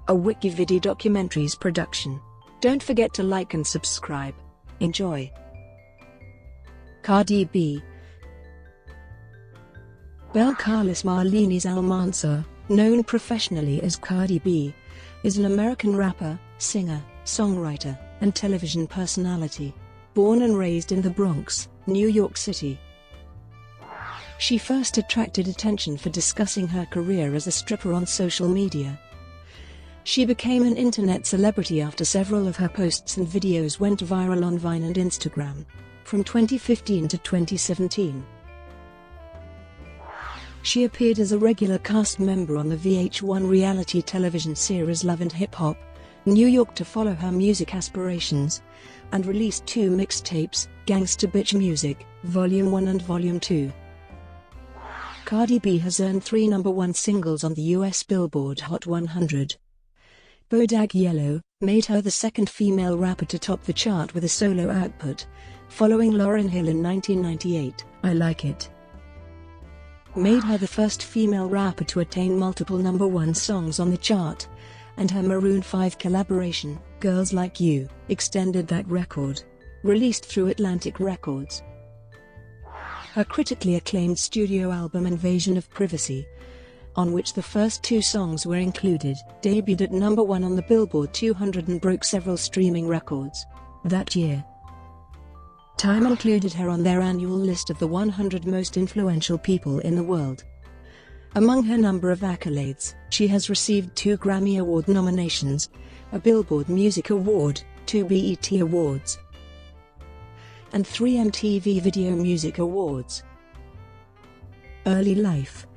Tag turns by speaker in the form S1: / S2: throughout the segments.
S1: a WikiVidi documentaries production. Don't forget to like and subscribe. Enjoy. Cardi B. Belcalis Marlenis Almanzar, known professionally as Cardi B, is an American rapper, singer, songwriter, and television personality. Born and raised in the Bronx, New York City. She first attracted attention for discussing her career as a stripper on social media. She became an internet celebrity after several of her posts and videos went viral on Vine and Instagram. From 2015 to 2017. She appeared as a regular cast member on the VH1 reality television series Love and Hip Hop, New York, to follow her music aspirations, and released 2 mixtapes, Gangsta Bitch Music, Volume 1 and Volume 2. Cardi B has earned 3 #1 singles on the US Billboard Hot 100. Bodak Yellow made her the second female rapper to top the chart with a solo output, following Lauryn Hill in 1998. I Like It made her the first female rapper to attain multiple #1 songs on the chart, and her Maroon 5 collaboration, Girls Like You, extended that record. Released through Atlantic Records. Her critically acclaimed studio album Invasion of Privacy, on which the first 2 songs were included, debuted at #1 on the Billboard 200 and broke several streaming records that year. Time included her on their annual list of the 100 most influential people in the world. Among her number of accolades, she has received 2 Grammy Award nominations, a Billboard Music Award, 2 BET Awards, and 3 MTV Video Music Awards. Early life.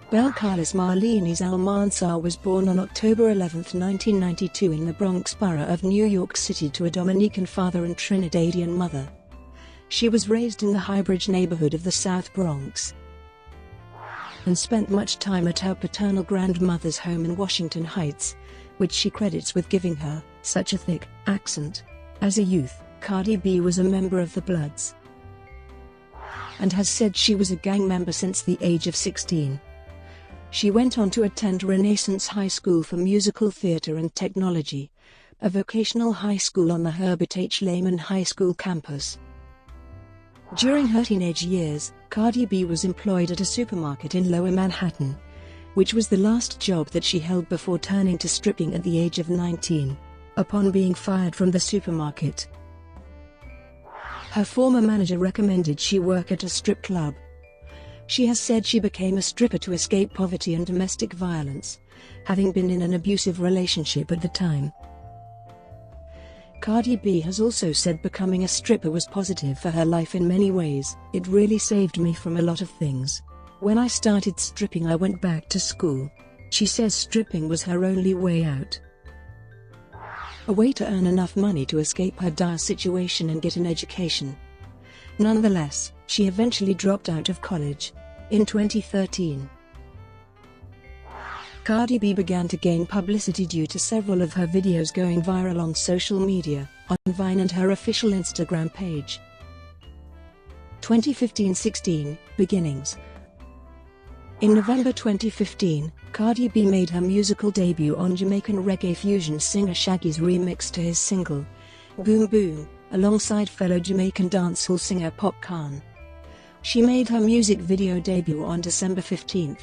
S1: Belcalis Marlenis Almanzar was born on October 11, 1992 in the Bronx borough of New York City to a Dominican father and Trinidadian mother. She was raised in the Highbridge neighborhood of the South Bronx and spent much time at her paternal grandmother's home in Washington Heights, which she credits with giving her such a thick accent. As a youth, Cardi B was a member of the Bloods and has said she was a gang member since the age of 16. She went on to attend Renaissance High School for Musical Theater and Technology, a vocational high school on the Herbert H. Lehman High School campus. During her teenage years, Cardi B was employed at a supermarket in Lower Manhattan, which was the last job that she held before turning to stripping at the age of 19. Upon being fired from the supermarket, her former manager recommended she work at a strip club. She has said she became a stripper to escape poverty and domestic violence, having been in an abusive relationship at the time. Cardi B has also said becoming a stripper was positive for her life in many ways. It really saved me from a lot of things. When I started stripping, I went back to school. She says stripping was her only way out. A way to earn enough money to escape her dire situation and get an education. Nonetheless, she eventually dropped out of college. In 2013, Cardi B began to gain publicity due to several of her videos going viral on social media, on Vine and her official Instagram page. 2015-16, Beginnings. In November 2015, Cardi B made her musical debut on Jamaican reggae fusion singer Shaggy's remix to his single, Boom Boom, alongside fellow Jamaican dancehall singer Pop Khan. She made her music video debut on December 15,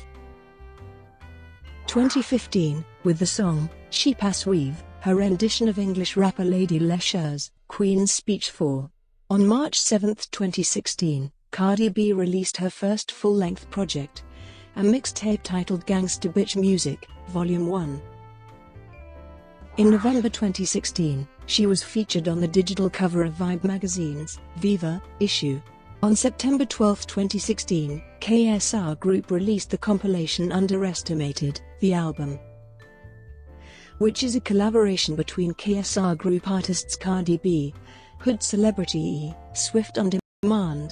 S1: 2015, with the song, She Pass Weave, her rendition of English rapper Lady Lesher's Queen's Speech 4. On March 7, 2016, Cardi B released her first full-length project, a mixtape titled Gangsta Bitch Music, Volume 1. In November 2016, she was featured on the digital cover of Vibe magazine's Viva issue. On September 12, 2016, KSR Group released the compilation Underestimated, the album, which is a collaboration between KSR Group artists Cardi B, Hood Celebrity E, Swift on Demand,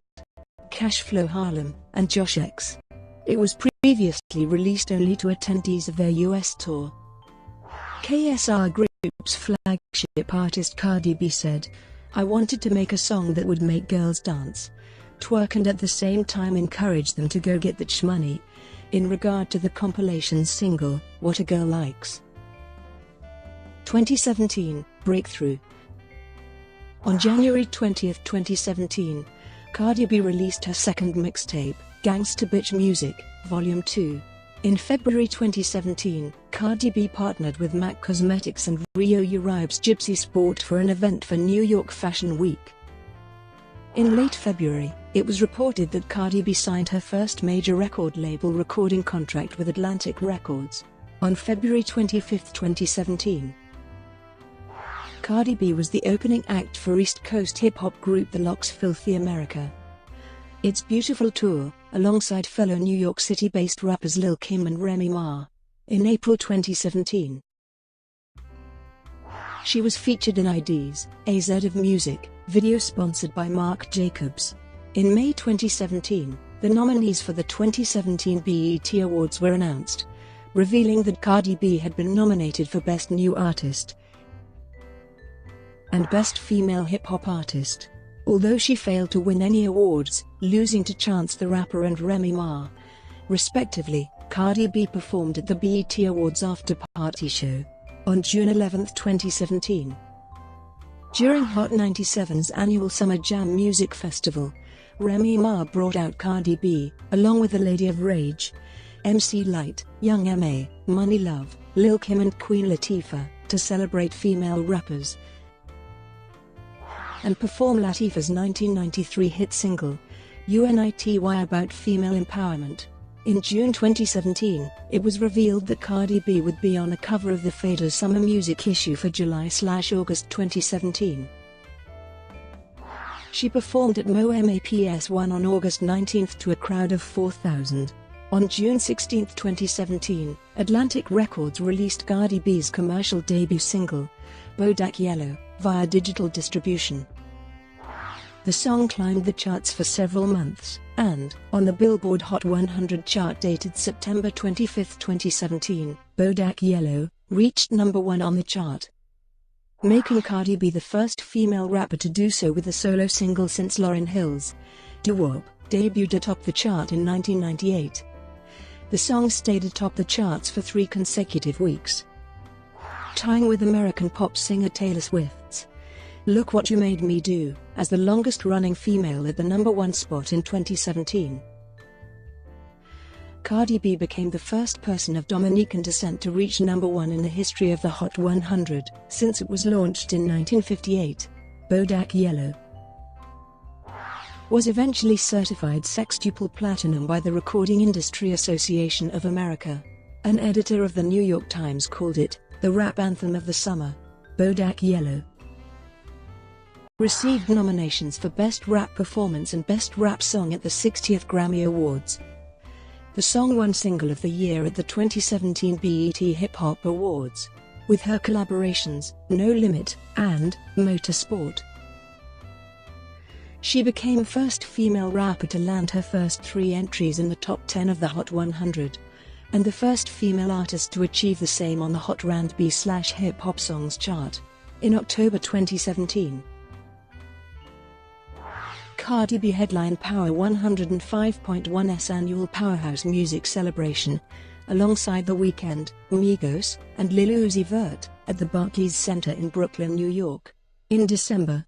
S1: Cashflow Harlem, and Josh X. It was previously released only to attendees of their US tour. KSR Group's flagship artist Cardi B said, "I wanted to make a song that would make girls dance, twerk and at the same time encourage them to go get that shmoney. in regard to the compilation's single, What a Girl Likes. 2017, Breakthrough. On January 20, 2017, Cardi B released her second mixtape, Gangsta Bitch Music, Volume 2. In February 2017, Cardi B partnered with MAC Cosmetics and Rio Uribe's Gypsy Sport for an event for New York Fashion Week. In late February, it was reported that Cardi B signed her first major record label recording contract with Atlantic Records. On February 25, 2017, Cardi B was the opening act for East Coast hip-hop group The Lox's Filthy America. It's Beautiful Tour, alongside fellow New York City-based rappers Lil' Kim and Remy Ma. In April 2017, she was featured in ID's AZ of Music video sponsored by Marc Jacobs. In May 2017, the nominees for the 2017 BET Awards were announced, revealing that Cardi B had been nominated for Best New Artist and Best Female Hip-Hop Artist. Although she failed to win any awards, losing to Chance the Rapper and Remy Ma, respectively, Cardi B performed at the BET Awards after-party show on June 11, 2017. During Hot 97's annual Summer Jam Music Festival, Remy Ma brought out Cardi B, along with the Lady of Rage, MC Lyte, Young M.A., Money Love, Lil' Kim and Queen Latifah, to celebrate female rappers and perform Latifah's 1993 hit single, Unity about female empowerment. In June 2017, it was revealed that Cardi B would be on the cover of the Fader Summer Music issue for July/August 2017. She performed at MoMAPS1 on August 19 to a crowd of 4,000. On June 16, 2017, Atlantic Records released Cardi B's commercial debut single, Bodak Yellow, via digital distribution. The song climbed the charts for several months, and, on the Billboard Hot 100 chart dated September 25, 2017, Bodak Yellow reached number 1 on the chart, making Cardi B the first female rapper to do so with a solo single since Lauryn Hill's Doo-Wop debuted atop the chart in 1998. The song stayed atop the charts for 3 consecutive weeks, tying with American pop singer Taylor Swift's Look What You Made Me Do as the longest-running female at the number 1 spot in 2017. Cardi B became the first person of Dominican descent to reach number 1 in the history of the Hot 100 since it was launched in 1958. Bodak Yellow was eventually certified sextuple platinum by the Recording Industry Association of America. An editor of the New York Times called it the rap anthem of the summer. Bodak Yellow received nominations for Best Rap Performance and Best Rap Song at the 60th Grammy Awards. The song won Single of the Year at the 2017 BET Hip Hop Awards, with her collaborations, No Limit, and Motorsport. She became first female rapper to land her first 3 entries in the top 10 of the Hot 100, and the first female artist to achieve the same on the Hot R&B/Hip Hop Songs chart. In October 2017, Cardi B headlined Power 105.1's annual Powerhouse Music Celebration, alongside The Weeknd, Migos, and Lil Uzi Vert, at the Barclays Center in Brooklyn, New York. In December,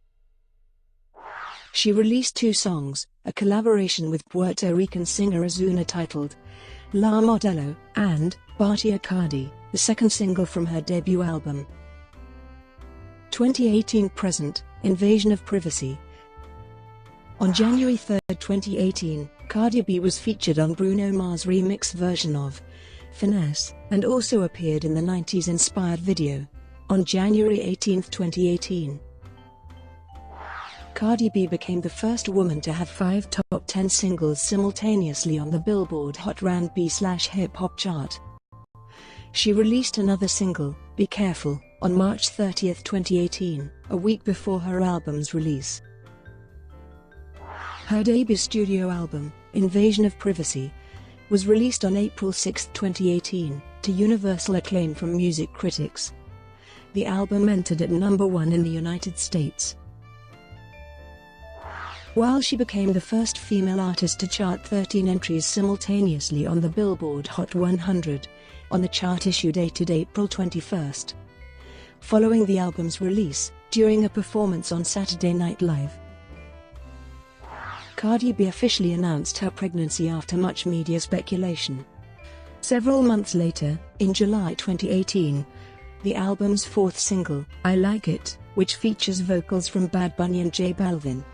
S1: she released 2 songs, a collaboration with Puerto Rican singer Ozuna titled La Modelo, and Bartia Cardi, the second single from her debut album. 2018 present, Invasion of Privacy. On January 3, 2018, Cardi B was featured on Bruno Mars' remix version of Finesse, and also appeared in the 90s-inspired video. On January 18, 2018, Cardi B became the first woman to have 5 top 10 singles simultaneously on the Billboard Hot R&B/Hip Hop chart. She released another single, Be Careful, on March 30, 2018, a week before her album's release. Her debut studio album, Invasion of Privacy, was released on April 6, 2018, to universal acclaim from music critics. The album entered at number 1 in the United States. while she became the first female artist to chart 13 entries simultaneously on the Billboard Hot 100, on the chart issue dated April 21. Following the album's release, during a performance on Saturday Night Live, Cardi B officially announced her pregnancy after much media speculation. Several months later, in July 2018, the album's fourth single, I Like It, which features vocals from Bad Bunny and J Balvin,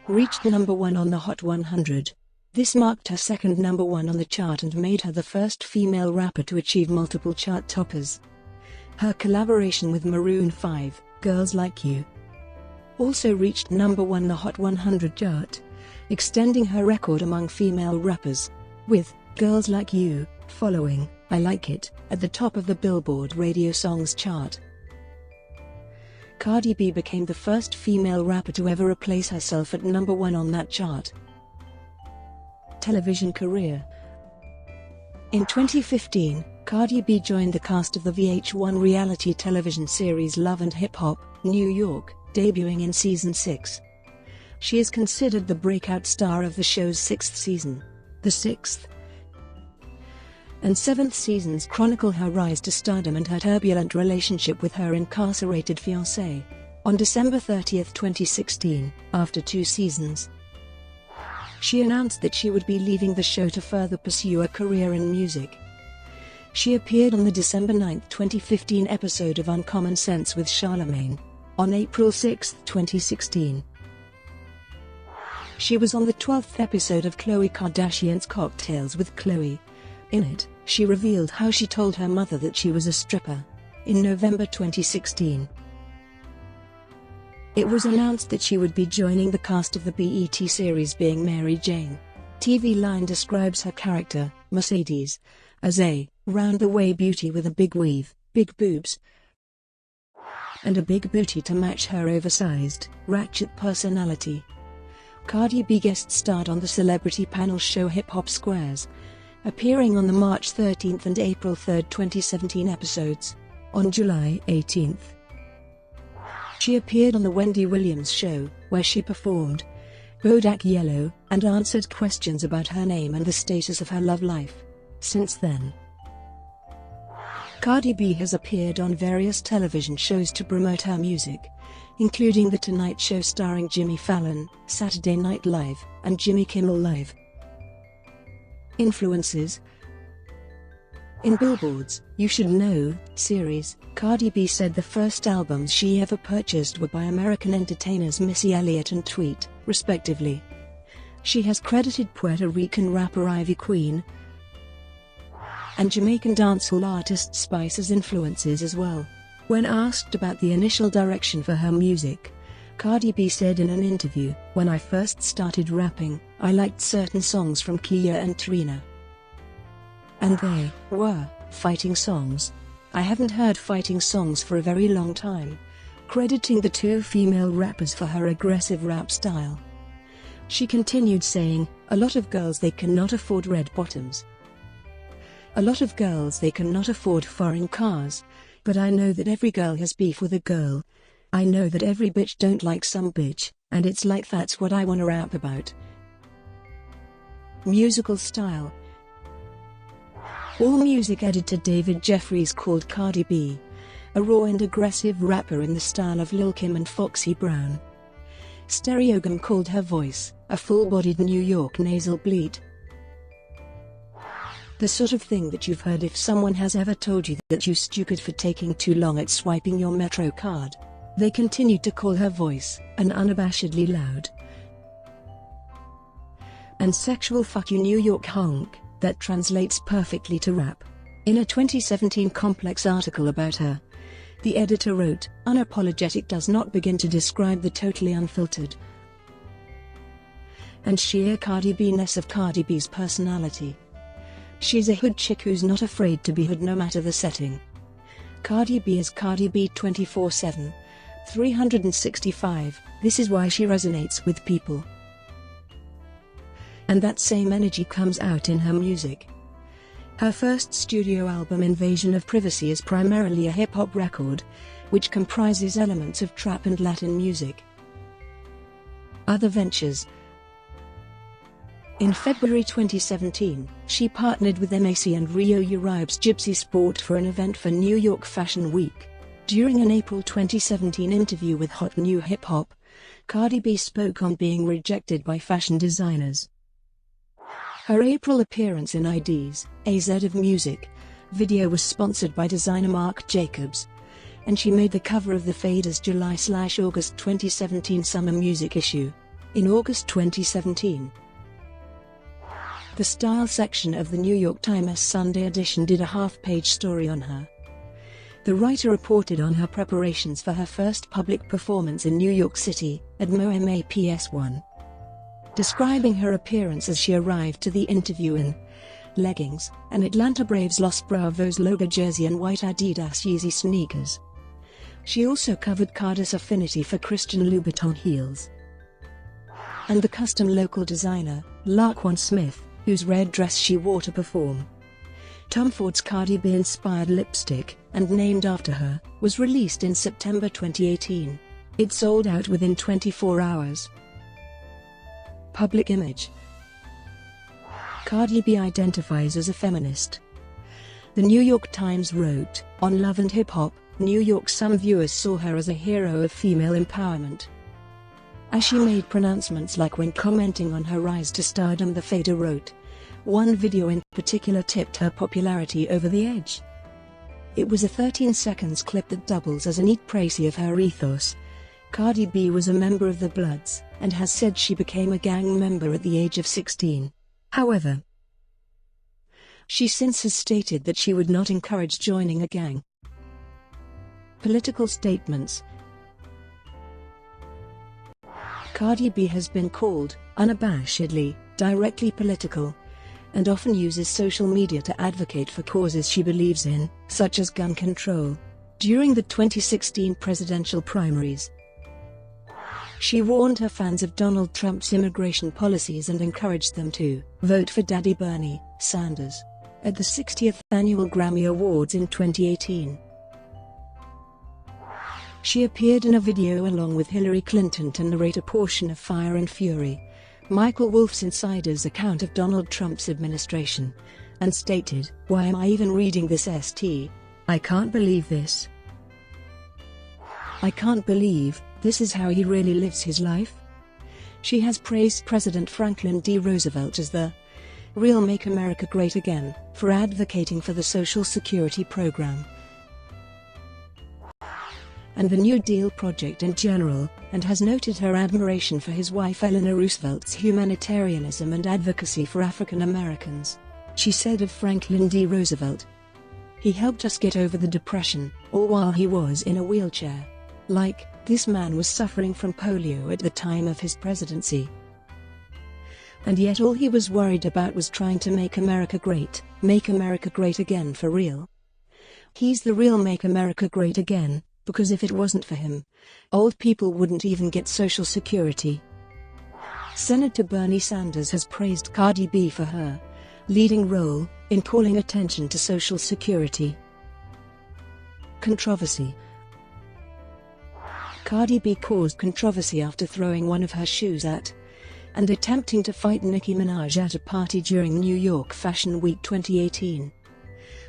S1: reached number 1 on the Hot 100. This marked her second number 1 on the chart and made her the first female rapper to achieve multiple chart toppers. Her collaboration with Maroon 5, Girls Like You, also reached number 1 on the Hot 100 chart, extending her record among female rappers, with Girls Like You following I Like It at the top of the Billboard Radio Songs chart. Cardi B became the first female rapper to ever replace herself at number 1 on that chart. Television career. In 2015, Cardi B joined the cast of the VH1 reality television series Love and Hip Hop, New York, debuting in season 6. She is considered the breakout star of the show's 6th season. The 6th and 7th seasons chronicle her rise to stardom and her turbulent relationship with her incarcerated fiancé. On December 30, 2016, after 2 seasons, she announced that she would be leaving the show to further pursue a career in music. She appeared on the December 9, 2015 episode of Uncommon Sense with Charlemagne. On April 6, 2016, she was on the 12th episode of Khloe Kardashian's Cocktails with Khloe. In it, she revealed how she told her mother that she was a stripper. In November 2016, it was announced that she would be joining the cast of the BET series Being Mary Jane. TV Line describes her character, Mercedes, as a round-the-way beauty with a big weave, big boobs, and a big booty to match her oversized, ratchet personality. Cardi B guest starred on the celebrity panel show Hip Hop Squares, appearing on the March 13 and April 3, 2017 episodes. On July 18, she appeared on The Wendy Williams Show, where she performed Bodak Yellow and answered questions about her name and the status of her love life. Since then, Cardi B has appeared on various television shows to promote her music, including The Tonight Show starring Jimmy Fallon, Saturday Night Live, and Jimmy Kimmel Live. Influences. In Billboard's You Should Know series, Cardi B said the first albums she ever purchased were by American entertainers Missy Elliott and Tweet, respectively. She has credited Puerto Rican rapper Ivy Queen and Jamaican dancehall artist Spice as influences as well. When asked about the initial direction for her music, Cardi B said in an interview, "When I first started rapping, I liked certain songs from Kia and Trina, and they were fighting songs. I haven't heard fighting songs for a very long time," crediting the two female rappers for her aggressive rap style. She continued saying, "A lot of girls they cannot afford red bottoms. A lot of girls they cannot afford foreign cars. But I know that every girl has beef with a girl. I know that every bitch don't like some bitch, and it's like that's what I wanna rap about." Musical style. AllMusic editor David Jeffries called Cardi B a raw and aggressive rapper in the style of Lil' Kim and Foxy Brown. Stereogum called her voice a full-bodied New York nasal bleat. The sort of thing that you've heard if someone has ever told you that you're stupid for taking too long at swiping your Metro card. They continued to call her voice an unabashedly loud and sexual "fuck you New York honk" that translates perfectly to rap. In a 2017 Complex article about her, the editor wrote, "Unapologetic does not begin to describe the totally unfiltered and sheer Cardi B-ness of Cardi B's personality. She's a hood chick who's not afraid to be hood no matter the setting. Cardi B is Cardi B 24/7, 365, this is why she resonates with people. And that same energy comes out in her music." Her first studio album Invasion of Privacy is primarily a hip-hop record, which comprises elements of trap and Latin music. other ventures. In February 2017, she partnered with MAC and Rio Uribe's Gypsy Sport for an event for New York Fashion Week. During an April 2017 interview with Hot New Hip Hop, Cardi B spoke on being rejected by fashion designers. Her April appearance in ID's AZ of Music video was sponsored by designer Marc Jacobs, and she made the cover of the Fader's July/August 2017 Summer Music issue. In August 2017, the style section of the New York Times Sunday edition did a half-page story on her. The writer reported on her preparations for her first public performance in New York City, at MoMAPS1, describing her appearance as she arrived to the interview in leggings, an Atlanta Braves Los Bravos logo jersey and white Adidas Yeezy sneakers. She also covered Cardi's affinity for Christian Louboutin heels and the custom local designer, Laquan Smith, whose red dress she wore to perform. Tom Ford's Cardi B-inspired lipstick, and named after her, was released in September 2018. It sold out within 24 hours. Public image. Cardi B identifies as a feminist. The New York Times wrote, on Love and Hip Hop, New York, some viewers saw her as a hero of female empowerment, as she made pronouncements like when commenting on her rise to stardom. The Fader wrote, one video in particular tipped her popularity over the edge. It was a 13 seconds clip that doubles as a neat précis of her ethos. Cardi B was a member of the Bloods, and has said she became a gang member at the age of 16. However, she since has stated that she would not encourage joining a gang. Political statements. Cardi B has been called, unabashedly, directly political, and often uses social media to advocate for causes she believes in, such as gun control. During the 2016 presidential primaries, she warned her fans of Donald Trump's immigration policies and encouraged them to vote for Daddy Bernie Sanders at the 60th Annual Grammy Awards in 2018. She appeared in a video along with Hillary Clinton to narrate a portion of Fire and Fury, Michael Wolff's insider's account of Donald Trump's administration, and stated, "Why am I even reading this st? I can't believe this. I can't believe this is how he really lives his life." She has praised President Franklin D. Roosevelt as the real Make America Great Again for advocating for the Social Security program and the New Deal project in general, and has noted her admiration for his wife Eleanor Roosevelt's humanitarianism and advocacy for African Americans. She said of Franklin D. Roosevelt, "He helped us get over the Depression, all while he was in a wheelchair. Like, this man was suffering from polio at the time of his presidency. And yet all he was worried about was trying to make America great again for real. He's the real Make America Great Again, because if it wasn't for him, old people wouldn't even get Social Security." Senator Bernie Sanders has praised Cardi B for her leading role in calling attention to Social Security. Controversy. Cardi B caused controversy after throwing one of her shoes at and attempting to fight Nicki Minaj at a party during New York Fashion Week 2018.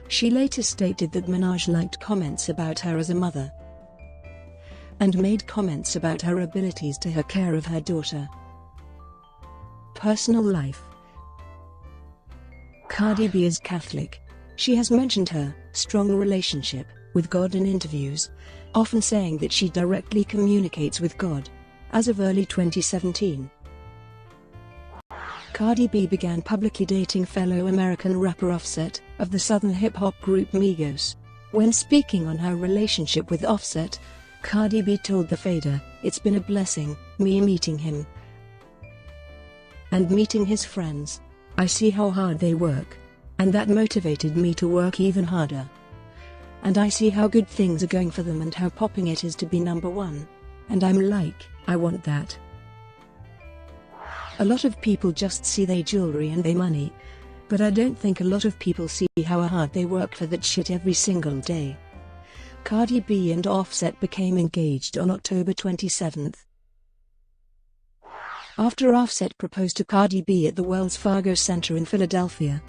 S1: She later stated that Minaj liked comments about her as a mother and made comments about her abilities to take care of her daughter. Personal life. Cardi B is Catholic. She has mentioned her strong relationship with God in interviews, often saying that she directly communicates with God. As of early 2017, Cardi B began publicly dating fellow American rapper Offset, of the southern hip-hop group Migos. When speaking on her relationship with Offset, Cardi B told The Fader, "It's been a blessing, me meeting him and meeting his friends. I see how hard they work, and that motivated me to work even harder. And I see how good things are going for them and how popping it is to be number one. And I'm like, I want that. A lot of people just see they jewelry and they money, but I don't think a lot of people see how hard they work for that shit every single day." Cardi B and Offset became engaged on October 27. after Offset proposed to Cardi B at the Wells Fargo Center in Philadelphia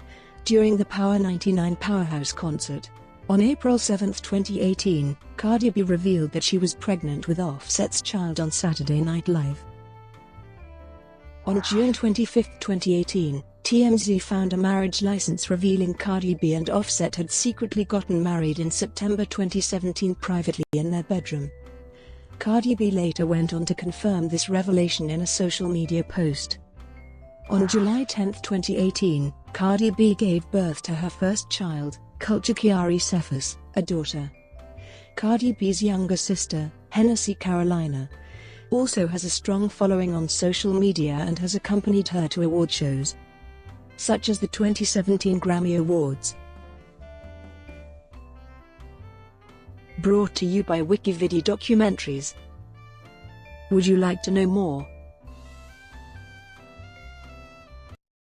S1: during the Power 99 Powerhouse concert. On April 7, 2018, Cardi B revealed that she was pregnant with Offset's child on Saturday Night Live. On June 25, 2018, TMZ found a marriage license revealing Cardi B and Offset had secretly gotten married in September 2017 privately in their bedroom. Cardi B later went on to confirm this revelation in a social media post. On July 10, 2018, Cardi B gave birth to her first child, Culture Chiari Cephas, a daughter. Cardi B's younger sister, Hennessy Carolina, also has a strong following on social media and has accompanied her to award shows, such as the 2017 Grammy Awards. Brought to you by WikiVidi Documentaries. Would you like to know more?